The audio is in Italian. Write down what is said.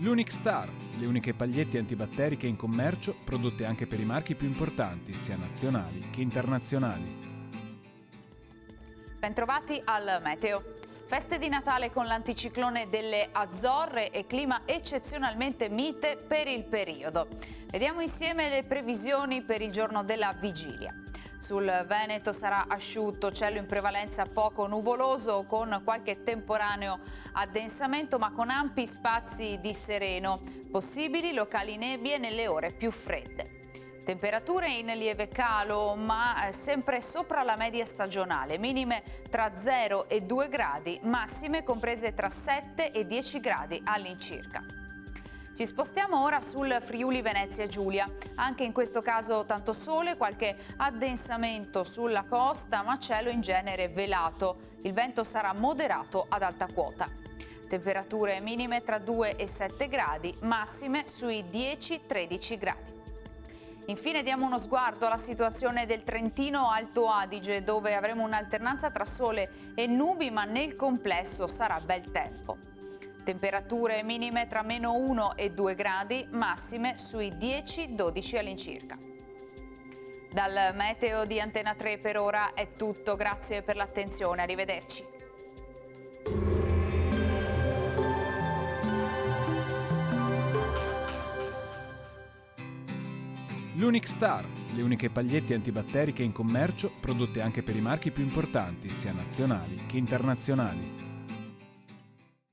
L'Unic Star, le uniche pagliette antibatteriche in commercio, prodotte anche per i marchi più importanti, sia nazionali che internazionali. Bentrovati al Meteo. Feste di Natale con l'anticiclone delle Azzorre e clima eccezionalmente mite per il periodo. Vediamo insieme le previsioni per il giorno della vigilia. Sul Veneto sarà asciutto, cielo in prevalenza poco nuvoloso con qualche temporaneo addensamento ma con ampi spazi di sereno, possibili locali nebbie nelle ore più fredde. Temperature in lieve calo ma sempre sopra la media stagionale, minime tra 0 e 2 gradi, massime comprese tra 7 e 10 gradi all'incirca. Ci spostiamo ora sul Friuli Venezia Giulia, anche in questo caso tanto sole, qualche addensamento sulla costa ma cielo in genere velato, il vento sarà moderato ad alta quota. Temperature minime tra 2 e 7 gradi, massime sui 10-13 gradi. Infine diamo uno sguardo alla situazione del Trentino Alto Adige, dove avremo un'alternanza tra sole e nubi, ma nel complesso sarà bel tempo. Temperature minime tra -1 e 2 gradi, massime sui 10-12 all'incirca. Dal meteo di Antena 3 per ora è tutto, grazie per l'attenzione, arrivederci. L'Unic Star, le uniche pagliette antibatteriche in commercio, prodotte anche per i marchi più importanti, sia nazionali che internazionali.